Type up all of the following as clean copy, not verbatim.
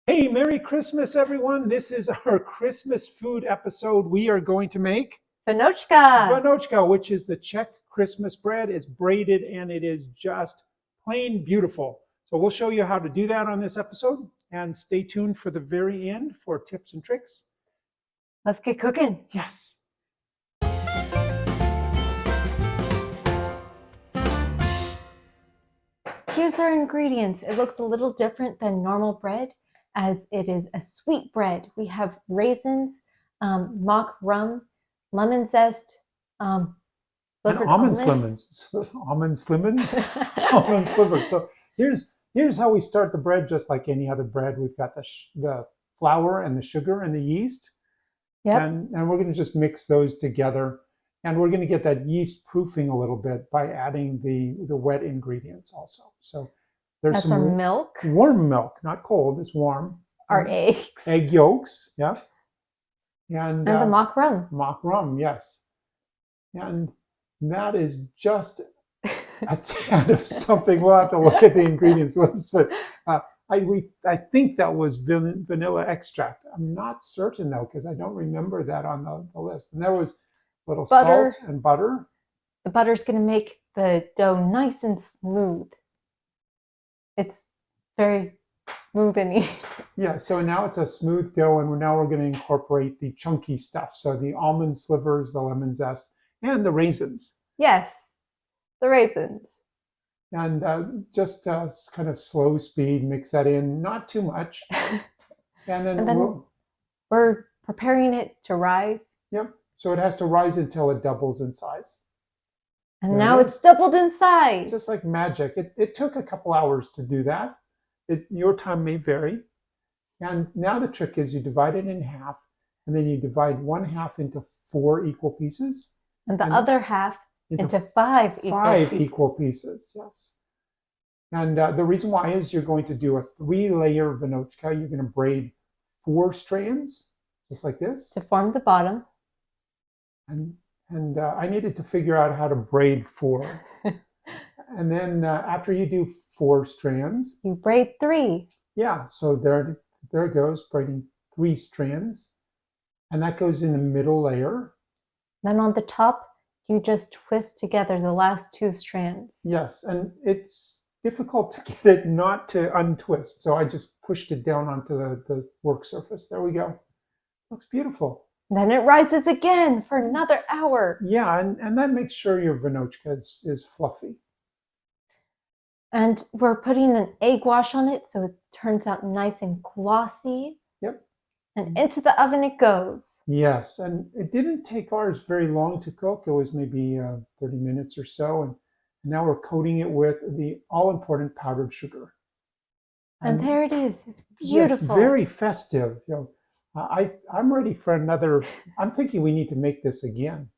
Hey, Merry Christmas, everyone. This is our Christmas food episode. We are going to make Vánočka, which is the Czech Christmas bread. It's braided and it is just plain beautiful. So we'll show you how to do that on this episode, and stay tuned for the very end for tips and tricks. Let's get cooking. Yes. Here's our ingredients. It looks a little different than normal bread, as it is a sweet bread. We have raisins, mock rum, lemon zest, And almond slivers. Almond slivers? Almond slivers. So here's how we start the bread, just like any other bread. We've got the flour and the sugar and the yeast. Yep. And we're going to just mix those together. And we're going to get that yeast proofing a little bit by adding the wet ingredients also. So there's That's some our milk. Warm milk, not cold, it's warm. Our eggs. Egg yolks, yeah. And the mock rum. Mock rum, yes. And that is just a tad of something. We'll have to look at the ingredients list, but I think that was vanilla extract. I'm not certain though, because I don't remember that on the list. And there was a little butter. Salt and butter. The butter's going to make the dough nice and smooth. It's very smooth and easy. Yeah, so now it's a smooth dough, and now we're going to incorporate the chunky stuff. So the almond slivers, the lemon zest, and the raisins. Yes, the raisins. And just kind of slow speed, mix that in, not too much. And then, we're preparing it to rise. Yep, so it has to rise until it doubles in size. And now it's doubled in size. Just like magic. It took a couple hours to do that. Your time may vary. And now the trick is you divide it in half, and then you divide one half into 4 equal pieces. And the other half into 5 equal pieces, yes. And the reason why is you're going to do a 3-layer Vánočka. You're going to braid 4 strands, just like this. To form the bottom. And I needed to figure out how to braid 4. And then after you do 4 strands, you braid 3. Yeah, so there it goes, braiding 3 strands. And that goes in the middle layer. Then on the top, you just twist together the last 2 strands. Yes, and it's difficult to get it not to untwist. So I just pushed it down onto the work surface. There we go. Looks beautiful. Then it rises again for another hour. Yeah, and that makes sure your Vánočka is fluffy. And we're putting an egg wash on it so it turns out nice and glossy. Yep. And into the oven it goes. Yes, and it didn't take ours very long to cook. It was maybe 30 minutes or so. And now we're coating it with the all-important powdered sugar. And there it is. It's beautiful. Yes, very festive. You know, I'm ready for another. I'm thinking we need to make this again.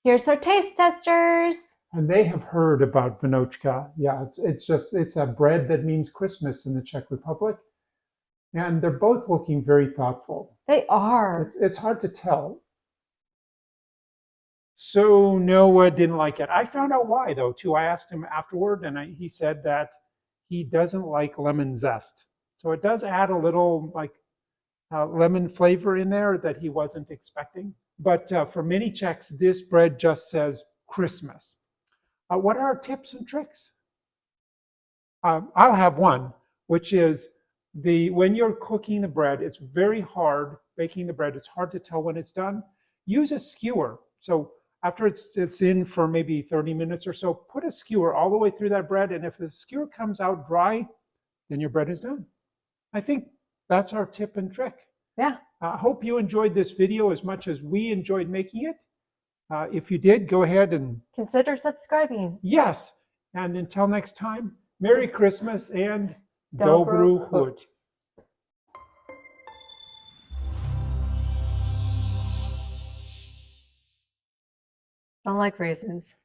Here's our taste testers. And they have heard about Vánočka. Yeah, it's a bread that means Christmas in the Czech Republic. And they're both looking very thoughtful. They are. It's hard to tell. So Noah didn't like it. I found out why though too. I asked him afterward, and he said that he doesn't like lemon zest. So it does add a little lemon flavor in there that he wasn't expecting. But for many Czechs, this bread just says Christmas. What are our tips and tricks? I'll have one, which is when you're cooking the bread, it's very hard baking the bread. It's hard to tell when it's done. Use a skewer. So after it's in for maybe 30 minutes or so, put a skewer all the way through that bread. And if the skewer comes out dry, then your bread is done. I think that's our tip and trick. Yeah. I hope you enjoyed this video as much as we enjoyed making it. If you did, go ahead and consider subscribing. Yes. And until next time, Merry Christmas and Dobru Chuť. I don't like raisins.